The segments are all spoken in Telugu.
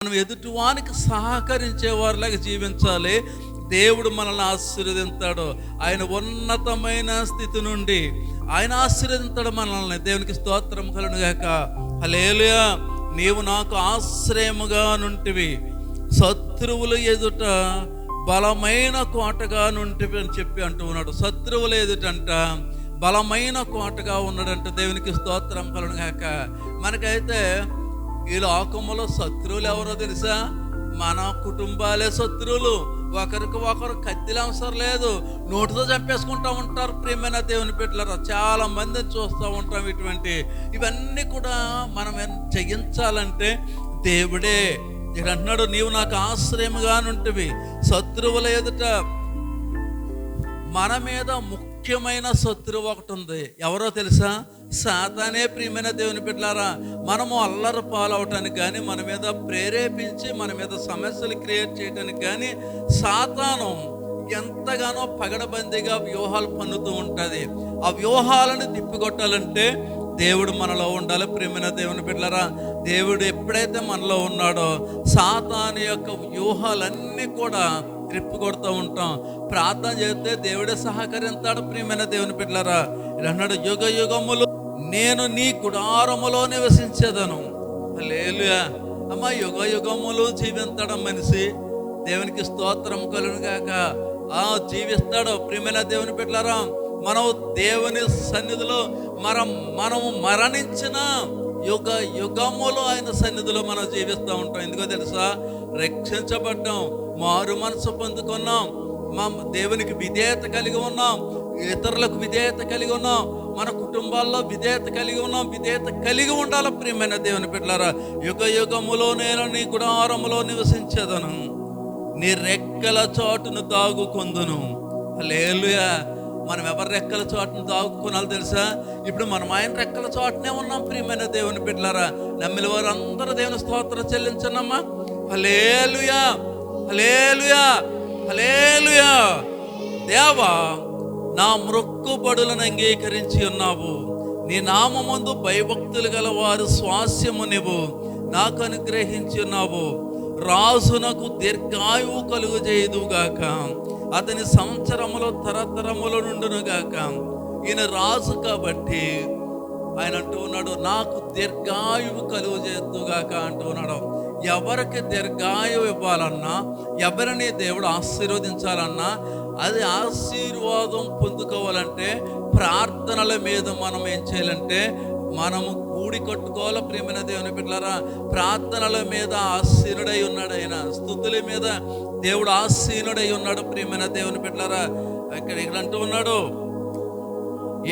మనం ఎదుటివానికి సహకరించే వారిలాగా జీవించాలి. దేవుడు మనల్ని ఆశీర్వదిస్తాడు. ఆయన ఉన్నతమైన స్థితి నుండి ఆయన ఆశీర్వదిస్తాడు మనల్ని. దేవునికి స్తోత్రం కలుగును గాక. హల్లెలూయా. నీవు నాకు ఆశ్రయముగా నుంటివి, శత్రువుల ఎదుట బలమైన కోటగా నుంటివి అని చెప్పి అంటూ ఉన్నాడు. శత్రువుల ఎదుటంట బలమైన కోటగా ఉన్నాడంట. దేవునికి స్తోత్రం కలుగును గాక. మనకైతే ఈ లోకములో శత్రువులు ఎవరో తెలుసా? మన కుటుంబాలే శత్రువులు. ఒకరికి ఒకరు కత్తిలు అవసరం లేదు, నోటితో చంపేసుకుంటూ ఉంటారు. ప్రియమైన దేవుని బిడ్డలారా, చాలా మందిని చూస్తూ ఉంటాం. ఇవన్నీ కూడా మనం చేయించాలంటే దేవుడే. ఇక్కడ అంటున్నాడు, నీవు నాకు ఆశ్రయముగా నుంటివి, శత్రువుల ఎదుట. మన మీద ముఖ్యమైన శత్రువు ఒకటి ఉంది. ఎవరో తెలుసా? సాతానే. ప్రియమైన దేవుని బిడ్డలారా, మనము అల్లరి పాలవటానికి కానీ, మన మీద ప్రేరేపించి మన మీద సమస్యలు క్రియేట్ చేయడానికి కానీ సాతాను ఎంతగానో పగడబందీగా వ్యూహాలు పన్నుతూ ఉంటుంది. ఆ వ్యూహాలను తిప్పికొట్టాలంటే దేవుడు మనలో ఉండాలి. ప్రియమైన దేవుని బిడ్డలారా, దేవుడు ఎప్పుడైతే మనలో ఉన్నాడో సాతాను యొక్క వ్యూహాలన్నీ కూడా త్రిప్పి కొడుతూ ఉంటాం. ప్రార్థన చేస్తే దేవుడే సహకరిస్తాడు. ప్రియమైన దేవుని బిడ్డలారా, అన్నాడు, యుగ యుగములు నేను నీ గుడారములో నివసించేదను. హల్లెలూయా. అమ్మ, యుగ యుగములు జీవిస్తాడు మనిషి. దేవునికి స్తోత్రం కలుగును గాక. జీవిస్తాడు. ప్రియమైన దేవుని బిడ్డలారా, మనం దేవుని సన్నిధిలో మనము మరణించిన యుగ యుగములు ఆయన సన్నిధిలో మనం జీవిస్తూ ఉంటాం. ఎందుకో తెలుసా? రక్షించబడ్డాం, మారు మనసు పొందుకున్నాం, మా దేవునికి విధేయత కలిగి ఉన్నాం, ఇతరులకు విధేయత కలిగి ఉన్నాం, మన కుటుంబాల్లో విధేయత కలిగి ఉన్నాం. విధేయత కలిగి ఉండాలి. ప్రియమైన దేవుని బిడ్డలారా, యుగ యుగములో నేను నీ గుడారములో నివసించేదను, నీ రెక్కల చోటును దాగుకొందును. హల్లెలూయా. మనం ఎవరి రెక్కల చోటును దాగుకోనాలి తెలుసా? ఇప్పుడు మనం ఆయన రెక్కల చోటనే ఉన్నాం. ప్రియమైన దేవుని బిడ్డలారా, నమ్మిన వారు అందరూ దేవుని స్తోత్రం చెల్లించనమ్మా. హల్లెలూయా, హల్లెలూయా, హల్లెలూయా. దేవా, నా మొక్కుబడులను అంగీకరించి ఉన్నావు. నీ నామమందు భయభక్తులు గల వారు స్వాస్యము నీవు నాకు అనుగ్రహించి ఉన్నావు. రాజునకు దీర్ఘాయువు కలుగు చేయదుగాక, అతని సంవత్సరములో తరతరముల నుండునుగాక. ఈయన రాజు కాబట్టి ఆయన అంటూ ఉన్నాడు, నాకు దీర్ఘాయువు కలుగు చేయదుగాక అంటూ ఉన్నాడు. ఎవరికి దీర్ఘాయువు ఇవ్వాలన్నా, ఎవరిని దేవుడు ఆశీర్వదించాలన్నా, అది ఆశీర్వాదం పొందుకోవాలంటే ప్రార్థనల మీద మనం ఏం చేయాలంటే మనము కూడి కట్టుకోవాలి. ప్రియమైన దేవుని బిడ్డలారా, ప్రార్థనల మీద ఆసీనుడై ఉన్నాడు ఆయన. స్తుతుల మీద దేవుడు ఆసీనుడై ఉన్నాడు. ప్రియమైన దేవుని బిడ్డలారా, ఇక్కడ అంటూ ఉన్నాడు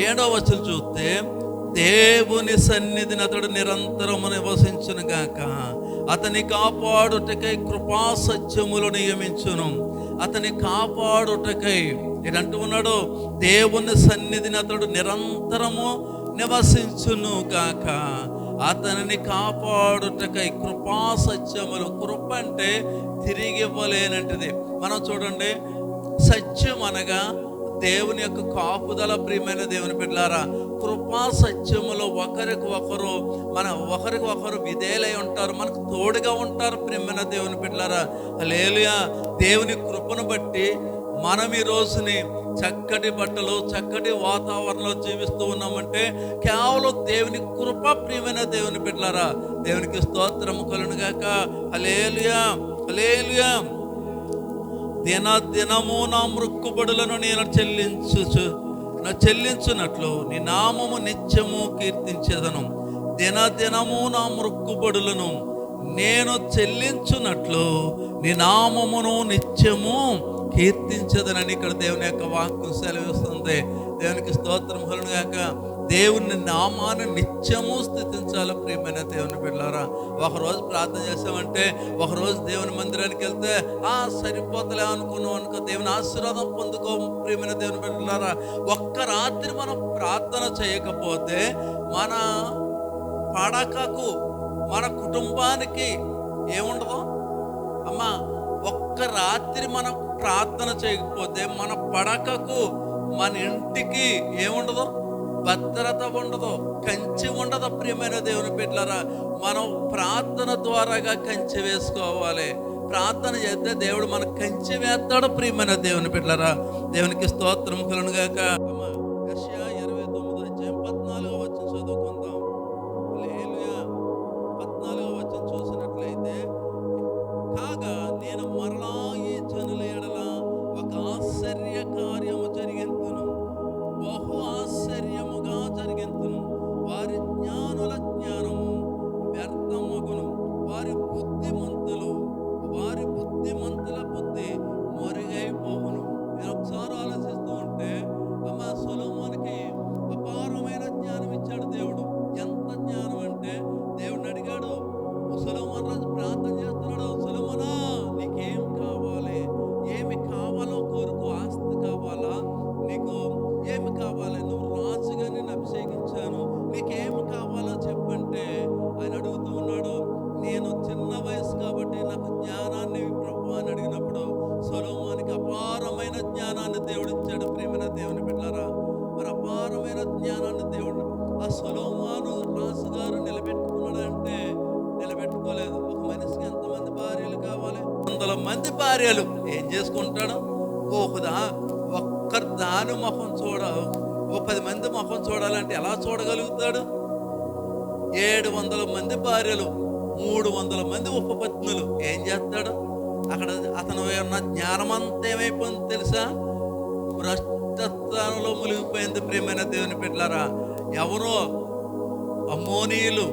7వ వచనం చూస్తే, దేవుని సన్నిధిని అతడు నిరంతరము నివసించును గాక, అతని కాపాడుటకై కృపా సత్యములు నియమించును. అతని కాపాడుటకై అంటూ ఉన్నాడు, దేవుని సన్నిధిని అతడు నిరంతరము నివసించును గాక, అతనిని కాపాడుటకై కృపా సత్యములు. కృప అంటే తిరిగి ఇవ్వలేనంటిది. మనం చూడండి, సత్యం అనగా దేవుని యొక్క కాపుదల. ప్రియమైన దేవుని బిడ్డలారా, కృపా సత్యములో ఒకరికి ఒకరు విధేయులై ఉంటారు, మనకు తోడుగా ఉంటారు. ప్రియమైన దేవుని బిడ్డలారా, హల్లెలూయా. దేవుని కృపను బట్టి మనం ఈ రోజుని చక్కటి బట్టలు, చక్కటి వాతావరణంలో జీవిస్తూ ఉన్నామంటే కేవలం దేవుని కృప. ప్రియమైన దేవుని బిడ్డలారా, దేవునికి స్తోత్రము కలుగును గాక. హల్లెలూయా, హల్లెలూయా. దినము నా మొక్కుబడులను నేను చెల్లించున్నట్లు నీ నామము నిత్యము కీర్తించేదను. దినము నా మొక్కుబడులను నేను చెల్లించున్నట్లు నీ నామమును నిత్యము కీర్తించదనని ఇక్కడ దేవుని యొక్క వాక్కు సెలవిస్తుంది. దేవునికి స్తోత్రం కలుగును గాక. దేవుని నామాన్ని నిత్యము స్థుతించాలి. ప్రియమైన దేవుని బిడ్డలారా, ఒకరోజు ప్రార్థన చేసామంటే, ఒకరోజు దేవుని మందిరానికి వెళ్తే సరిపోతలే అనుకో, దేవుని ఆశీర్వాదం పొందుకో. ప్రియమైన దేవుని బిడ్డలారా, ఒక్క రాత్రి మనం ప్రార్థన చేయకపోతే మన పడకకు, మన కుటుంబానికి ఏముండదు అమ్మా. ఒక్క రాత్రి మనం ప్రార్థన చేయకపోతే మన పడకకు, మన ఇంటికి ఏముండదు? భద్రత ఉండదు, కంచి ఉండదు. ప్రియమైన దేవుని బిడ్డలారా, మనం ప్రార్థన ద్వారాగా కంచి వేసుకోవాలి. ప్రార్థన చేస్తే దేవుడు మనకు కంచి వేస్తాడు. ప్రియమైన దేవుని బిడ్డలారా, దేవునికి స్తోత్రం కలుగును గాక. యెషయా 29:14 చదువుకుందాం. హల్లెలూయా. 14 చూసినట్లయితే, కాగా నేను మరలా ఈ జనుల ఎడల ఒక ఆశ్చర్య కార్యము జరిగింతును, బహు ఆశ్చర్యముగా జరిగింతును. వారి జ్ఞానుల జ్ఞానము వ్యర్థమగును, వారి బుద్ధిమంతుల బుద్ధి మరుగైపోవును. నేను ఒకసారి ఆలోచిస్తూ ఉంటే, అమ్మ సొలొమోనుకి అపారమైన జ్ఞానం ఇచ్చాడు దేవుడు. ఎంత జ్ఞానం అంటే, దేవుడిని అడిగాడు, సొలొమోను రాజు ప్రార్థన చేస్తున్నాడు, సొలొమోనా నీకేం కావాలి, ఏమి కావాలో కోరుకో. ఆస్తి కావాలా, నీకు ఏమి కావాలి, నువ్వు రాజుగా నేను అభిషేకించాను, నీకేమి కావాలో చెప్పంటే ఆయన అడుగుతూ ఉన్నాడు. నేను చిన్న వయసు కాబట్టి నాకు జ్ఞానాన్ని ప్రభు అని అడిగినప్పుడు సొలొమోనుకి అపారమైన జ్ఞానాన్ని దేవుడు ఇచ్చాడు. ప్రియమైన దేవుని బిడ్డలారా, మరి అపారమైన జ్ఞానాన్ని దేవుడు ఆ సొలొమోను రాజు గారు నిలబెట్టుకున్నాడంటే నిలబెట్టుకోలేదు. ఒక మనిషికి ఎంతమంది భార్యలు కావాలి? 100 మంది భార్యలు. ఏం చేసుకుంటాడు? ఒక్కరు దాని ముఖం 10 మంది ముఖం చూడాలంటే ఎలా చూడగలుగుతాడు? 700 మంది భార్యలు, 300 మంది ఉపపత్నులు. ఏం చేస్తాడు? అక్కడ అతను ఉన్న జ్ఞానం అంతా ఏమైపోయింది తెలుసా? భ్రష్టత్వంలో మునిగిపోయింది. ప్రియమైన దేవుని బిడ్డలారా, ఎవరో అమ్మోనీయులు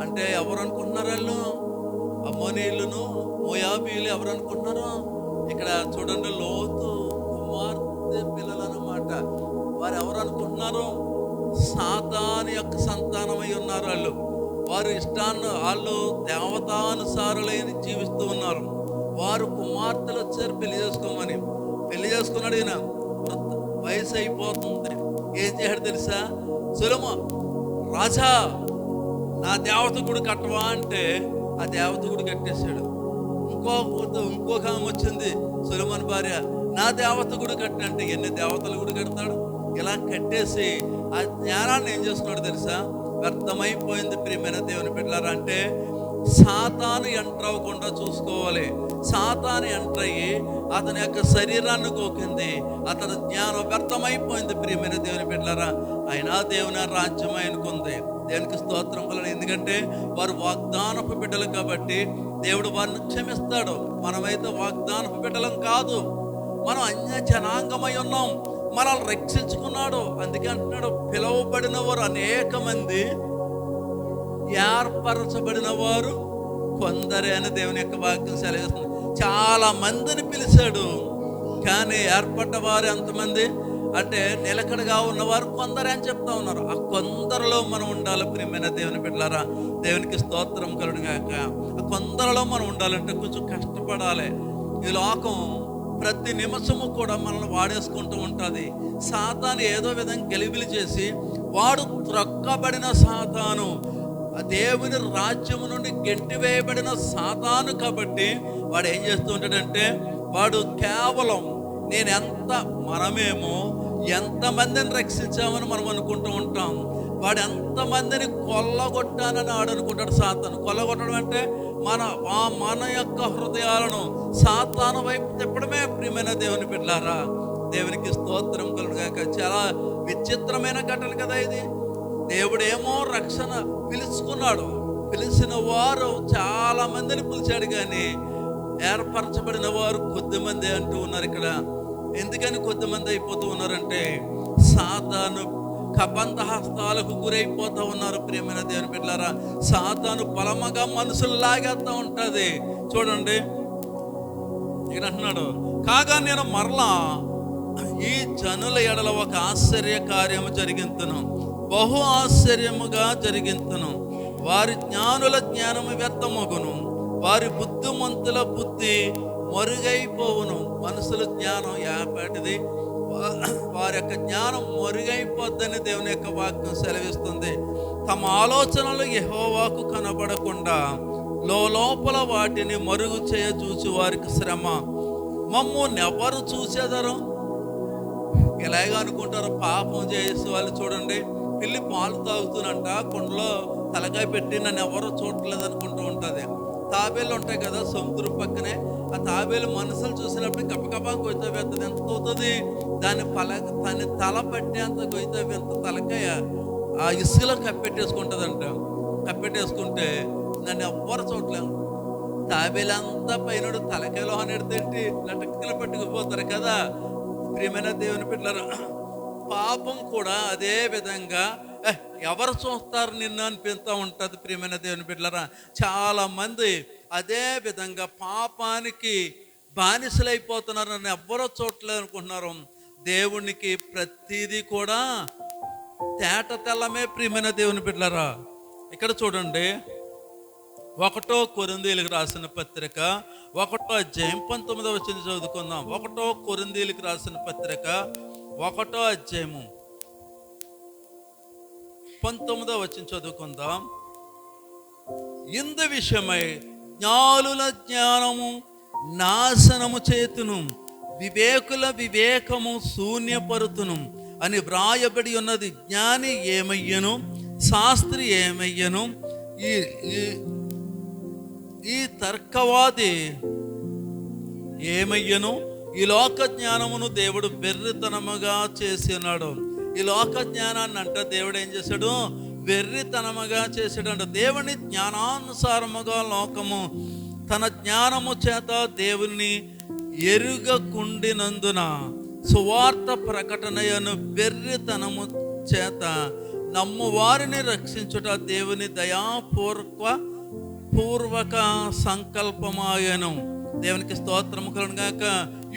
అంటే ఎవరు అనుకుంటున్నారు? వాళ్ళు అమ్మోనీయులను మోయాబీలు ఎవరు అనుకుంటున్నారు? ఇక్కడ చూడండి, లోతు కుమార్తె పిల్లలు అన్నమాట. వారు ఎవరు అనుకుంటున్నారు? సాతాను యొక్క సంతానమై ఉన్నారు. వారు వాళ్ళు దేవతానుసారులైన జీవిస్తూ ఉన్నారు. వారు కుమార్తెలు వచ్చారు పెళ్లి చేసుకోమని. పెళ్లి చేసుకున్నాడు. ఈయన వయసు అయిపోతుంది. ఏం చేశాడు తెలుసా? సొలొమోను రాజా నా దేవత గుడి కట్టవా అంటే ఆ దేవత గుడి కట్టేశాడు. ఇంకొక ఆమె వచ్చింది, సొలొమోను భార్య, నా దేవత గుడి కట్టంటే ఎన్ని దేవతల గుడి కడతాడు? ఇలా కట్టేసి ఆ జ్ఞానాన్ని ఏం చేసుకున్నాడు తెలుసా? వ్యర్థమైపోయింది. ప్రియమైన దేవుని బిడ్డలారా, అంటే సాతాను ఎంటర్ అవ్వకుండా చూసుకోవాలి. సాతాను ఎంటర్ అయ్యి అతని యొక్క శరీరాన్ని గోకింది, అతని జ్ఞానం వ్యర్థమైపోయింది. ప్రియమైన దేవుని బిడ్డలారా, అయినా దేవుని రాజ్యం ఆయనకుంది. దేవునికి స్తోత్రం కలను. ఎందుకంటే వారు వాగ్దానపు బిడ్డలు కాబట్టి దేవుడు వారిని క్షమిస్తాడు. మనమైతే వాగ్దానపు బిడ్డలం కాదు, మనం అన్య జనాంగమై ఉన్నాం. మనల్ని రక్షించుకున్నాడు. అందుకే అంటున్నాడు, పిలువబడిన వారు అనేక మంది, ఏర్పరచబడిన వారు కొందరే అని దేవుని యొక్క వాక్యం సెలవిస్తుంది. చాలా మందిని పిలిచాడు, కానీ ఏర్పడ్డ వారు ఎంతమంది అంటే నిలకడగా ఉన్నవారు కొందరే అని చెప్తా ఉన్నారు. ఆ కొందరిలో మనం ఉండాలి. ప్రియమైన దేవుని బిడ్డలారా, దేవునికి స్తోత్రం కలుగును గాక. ఆ కొందరిలో మనం ఉండాలంటే కొంచెం కష్టపడాలి. ఈ లోకం ప్రతి నిమిషము కూడా మనల్ని వాడేసుకుంటూ ఉంటుంది. సాతాను ఏదో విధంగా గలిబిలి చేసి, వాడు త్రొక్కబడిన సాతాను, దేవుని రాజ్యము నుండి గెంటివేయబడిన సాతాను కాబట్టి వాడు ఏం చేస్తూ ఉంటాడంటే, వాడు కేవలం మనమేమో ఎంతమందిని రక్షించామని మనం అనుకుంటూ ఉంటాం. వాడు ఎంతమందిని కొల్లగొట్టానని ఆడు అనుకుంటాడు. సాతాను కొల్లగొట్టడం అంటే మన యొక్క హృదయాలను సాతాను వైపు తిప్పడమే. ప్రియమైన దేవుని బిడ్డలారా, దేవునికి స్తోత్రం కలుగును గాక. చాలా విచిత్రమైన ఘటన కదా ఇది. దేవుడేమో రక్షణ పిలుచుకున్నాడు, పిలిచిన వారు చాలా మందిని పిలిచాడు, కానీ ఏర్పరచబడిన వారు కొద్దిమంది అంటూ ఉన్నారు. ఇక్కడ ఎందుకని కొద్దిమంది అయిపోతూ ఉన్నారంటే, సాతాను కబంధ హస్తాలకు గురైపోతూ ఉన్నారు. ప్రియమైన దేవుని బిడ్డలారా, సాతాను బలముగా మనుషులు లాగేస్తూ ఉంటుంది. చూడండి, ఇక్కడ అంటున్నాడు, కాగా నేను మరలా ఈ జనుల ఎడల ఒక ఆశ్చర్య కార్యము జరిగింతును, బహు ఆశ్చర్యముగా జరిగింతును. వారి జ్ఞానుల జ్ఞానము వ్యర్థమగును, వారి బుద్ధిమంతుల బుద్ధి మరుగైపోవును. మనుషుల జ్ఞానం ఏపాటిది, వారి యొక్క జ్ఞానం మరుగైపోద్దని దేవుని యొక్క వాక్యం సెలవిస్తుంది. తమ ఆలోచనలు యెహోవాకు కనబడకుండా లోపల వాటిని మరుగు చేయ చూసి వారికి శ్రమ. మమ్మల్ని ఎవరు చూసేదరు? ఇలాగ అనుకుంటారు. పాపం చేసే వాళ్ళు చూడండి, పిల్లి పాలు తాగుతున్నంట కుండలో తలకాయ పెట్టి నన్ను ఎవరో చూడలేదు అనుకుంటూ ఉంటుంది. తాబేలు ఉంటాయి కదా సముద్రం పక్కనే, ఆ తాబేలు మనుషులు చూసినప్పుడు గబగబా గొయ్యి వేస్తుంది. ఎంత అవుతుంది? దాని తల పట్టేంత గొయ్యి ఎంత తలకాయ ఆ ఇసుకలో కప్పెట్టేసుకుంటుందంట. కప్పెట్టేసుకుంటే నన్ను ఎవ్వరు చూడలేము. తాబేలంతా పైన తలకాయలో అనేడుతేంటి లటక్కలు పట్టుకుపోతారు కదా. ప్రియమైన దేవుని బిడ్డలారా, పాపం కూడా అదే విధంగా ఎవరు చూస్తారు నిన్ను అనిపిస్తూ ఉంటుంది. ప్రియమైన దేవుని బిడ్డలారా, చాలా మంది అదే విధంగా పాపానికి బానిసలైపోతున్నారు. నన్ను ఎవ్వరో చూడలేదు అనుకుంటున్నారు. దేవునికి ప్రతిదీ కూడా తేట తెల్లమే. ప్రియమైన దేవుని బిడ్డలారా, ఇక్కడ చూడండి, 1 కొరింథీయులకు రాసిన పత్రిక 1వ అధ్యాయం 19వ వచనం చదువుకుందాం. 1 కొరింథీయులకు రాసిన పత్రిక 1వ అధ్యాయము 19వ వచనం చదువుకుందాం. ఇందు విషయమై జ్ఞానుల జ్ఞానము నాశనము చేతును, వివేకుల వివేకము శూన్యపరుతును అని వ్రాయబడి ఉన్నది. జ్ఞాని ఏమయ్యను, శాస్త్రి ఏమయ్యను, ఈ తర్కవాది ఏమయ్యను? ఈ లోక జ్ఞానమును దేవుడు వెర్రితనముగా చేసి ఉన్నాడు. ఈ లోక జ్ఞానాన్ని అంటే దేవుడు ఏం చేశాడు? వెర్రితనముగా చేశాడంట. దేవుని జ్ఞానానుసారముగా లోకము తన జ్ఞానము చేత దేవుని ఎరుగకుండినందున సువార్త ప్రకటనయను వెర్రితనము చేత నమ్మువారిని రక్షించుట దేవుని దయాపూర్వక సంకల్పమాయను. దేవునికి స్తోత్రము కలుగును గాక.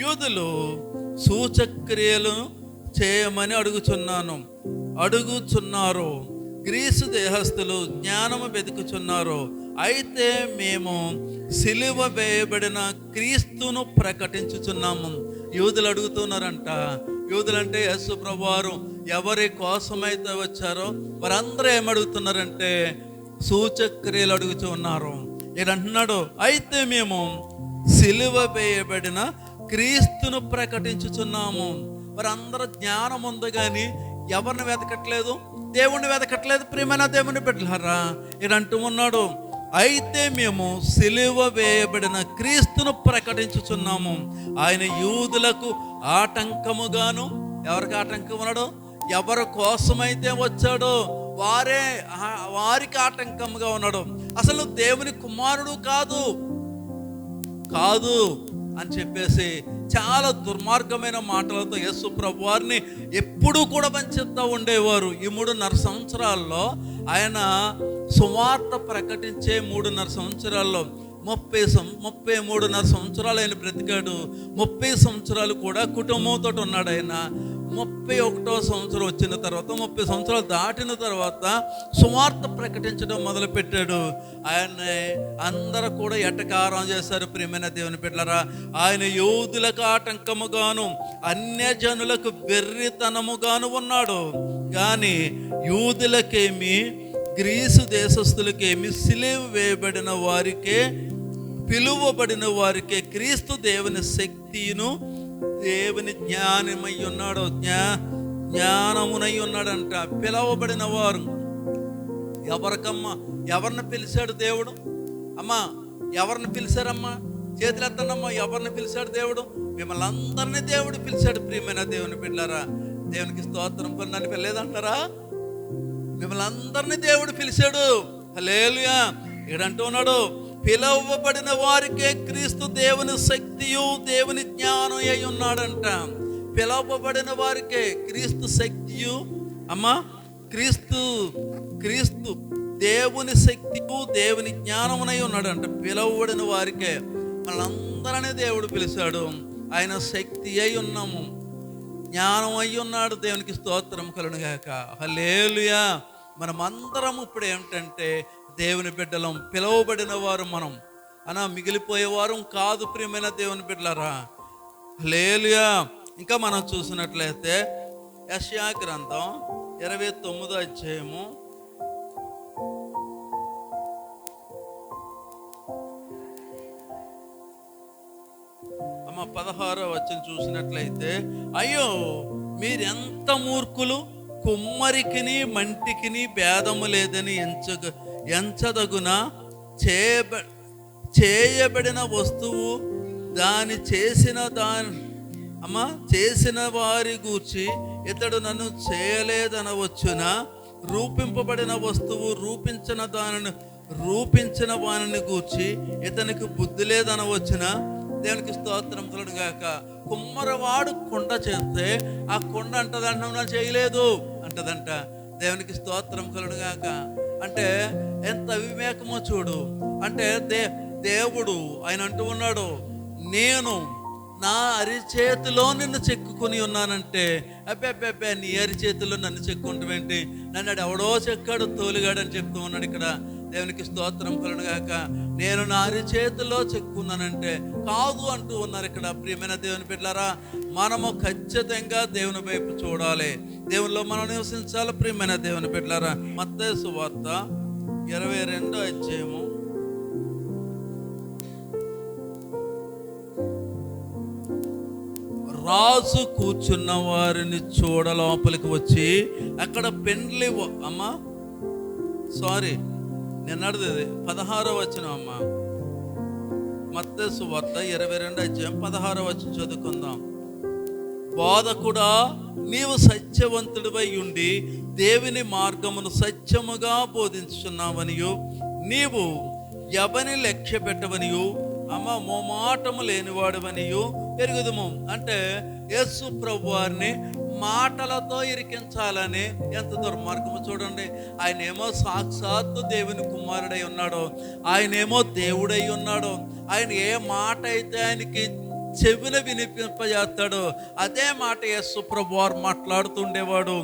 యూదులు సూచక్రియలను చేయమని అడుగుచున్నారు. గ్రీసు దేహస్థులు జ్ఞానము వెతుకుచున్నారు. అయితే మేము సిలువ వేయబడిన క్రీస్తును ప్రకటించుచున్నాము. యూదులు అడుగుతున్నారంట. యూదులంటే యేసు ప్రభువారు ఎవరి కోసమైతే వచ్చారో వారందరూ ఏమడుగుతున్నారంటే సూచక్రియలు అడుగుతూ ఉన్నారు. ఇక్కడ అంటున్నాడు, అయితే మేము సిలువ వేయబడిన క్రీస్తును ప్రకటించుచున్నాము. వారందరూ జ్ఞానం ఉంది కానీ ఎవరిని వెతకట్లేదు, దేవుణ్ణి వెతకట్లేదు. ప్రియమైన దేవుని బిడ్డలారా, ఇక్కడ అంటూ ఉన్నాడు, అయితే మేము సిలువ వేయబడిన క్రీస్తును ప్రకటించుచున్నాము. ఆయన యూదులకు ఆటంకముగాను, ఎవరికి ఆటంకం ఉన్నాడు? ఎవరి కోసమైతే వచ్చాడో వారికి ఆటంకంగా ఉన్నాడు. అసలు దేవుని కుమారుడు కాదు అని చెప్పేసి చాలా దుర్మార్గమైన మాటలతో యేసు ప్రభు వారిని ఎప్పుడూ కూడా వంచిస్తూ ఉండేవారు. ఈ 3.5 సంవత్సరాల్లో ఆయన సువార్త ప్రకటించే 3.5 సంవత్సరాల్లో 33.5 సంవత్సరాలు ఆయన బ్రతికాడు. 30 సంవత్సరాలు కూడా కుటుంబంతో ఉన్నాడు ఆయన. 31వ సంవత్సరం వచ్చిన తర్వాత 30 సంవత్సరాలు దాటిన తర్వాత సువార్త ప్రకటించడం మొదలుపెట్టాడు. ఆయన్ని అందరూ కూడా ఎటకారం చేశారు. ప్రియమైన దేవుని బిడ్డలారా, ఆయన యూదులకు ఆటంకముగాను అన్యజనులకు వెర్రితనముగాను ఉన్నాడు. కానీ యూదులకేమి గ్రీసు దేశస్థులకేమి సిలువ వేయబడిన వారికే, పిలువబడిన వారికే క్రీస్తు దేవుని శక్తిను దేవుని జ్ఞానమై ఉన్నాడు, జ్ఞానమునై ఉన్నాడంట. పిలవబడిన వారు ఎవరికమ్మా? ఎవరిని పిలిచాడు దేవుడు? అమ్మా ఎవరిని పిలిచారమ్మా? చేతులు ఎత్తండమ్మా. ఎవరిని పిలిచాడు దేవుడు? మిమ్మల్ని అందరినీ దేవుడు పిలిచాడు. ప్రియమైన దేవుని బిడ్డలారా, దేవునికి స్తోత్రం. నన్ను పిల్లలేదంటారా? మిమ్మల్ని అందరినీ దేవుడు పిలిచాడు. హల్లెలూయా. ఇక్కడంటూ ఉన్నాడు, పిలవబడిన వారికే క్రీస్తు దేవుని శక్తియు దేవుని జ్ఞానం అయి ఉన్నాడంట. పిలవబడిన వారికే క్రీస్తు శక్తియు, అమ్మా క్రీస్తు దేవుని శక్తియు దేవుని జ్ఞానమునై ఉన్నాడంట. పిలవబడిన వారికే మనందరినీ దేవుడు పిలిచాడు. ఆయన శక్తి అయి ఉన్నాము, జ్ఞానం అయి ఉన్నాడు. దేవునికి స్తోత్రం కలుగును గాక. హల్లెలూయా. మనమందరం ఇప్పుడు ఏమిటంటే దేవుని బిడ్డలం, పిలువబడిన వారు మనం మిగిలిపోయేవారు కాదు. ప్రియమైన దేవుని బిడ్డలారా, హల్లెలూయా. ఇంకా మనం చూసినట్లయితే యెషయా గ్రంథం 29వ అధ్యాయము 16వ వచనం చూసినట్లయితే, అయ్యో మీరెంత మూర్ఖులు, కుమ్మరికిని మంటికిని భేదము లేదని ఎంచదగున చేయబడిన వస్తువు చేసిన వారి గూర్చి ఇతడు నన్ను చేయలేదనవచ్చునా? రూపింపబడిన వస్తువు రూపించిన వానిని గూర్చి ఇతనికి బుద్ధి లేదనవచ్చునా? దేవునికి స్తోత్రం కలుగును గాక. కుమ్మరవాడు కుండ చేస్తే ఆ కుండ అంటదంట, నా చేయలేదు అంటదంట. దేవునికి స్తోత్రం కలుగును గాక. అంటే ఎంత అవివేకమో చూడు. అంటే దేవుడు ఆయన అంటూ ఉన్నాడు, నేను నా అరిచేతిలో నిన్ను చెక్కుకొని ఉన్నానంటే, అబ్బే నీ అరిచేతిలో నన్ను చెక్కుంటావేంటి? నన్ను ఎవడో చెక్కాడు, తోలుగాడు అని చెప్తూ ఉన్నాడు ఇక్కడ. దేవునికి స్తోత్రం కలుగును గాక. నేను నా అరిచేతిలో చెక్కున్నానంటే కాదు అంటూ ఉన్నారు ఇక్కడ. ప్రియమైన దేవుని బిడ్డలారా, మనము ఖచ్చితంగా దేవుని వైపు చూడాలి, దేవునిలో మనం నివసించాలి. ప్రియమైన దేవుని బిడ్డలారా, మత్తయి సువార్త 22వ అధ్యాయము రాజు కూర్చున్న వారిని చూడ లోపలికి వచ్చి అక్కడ పెండ్లి నిన్నటిది 16వ వచనం అమ్మ. మత్తయి సువార్త 22వ అధ్యాయం 16వ వచనం చదువుకుందాం. బోధకుడా, నీవు సత్యవంతుడివై ఉండి దేవుని మార్గమును సత్యముగా బోధించుచున్నావనియు, నీవు ఎవని లక్ష్య పెట్టవనియు మోమాటము లేనివాడవనియు ఎరుగుదుము. అంటే యేసు ప్రభు వారిని మాటలతో ఇరికించాలని ఎంత దుర్మార్గము చూడండి. ఆయనేమో సాక్షాత్తు దేవుని కుమారుడై ఉన్నాడు, ఆయనేమో దేవుడై ఉన్నాడు. ఆయన ఏ మాట అయితే ఆయనకి చెవిన వినిపింపజేస్తాడో అదే మాట యేసు ప్రభు వారు మాట్లాడుతుండేవాడు.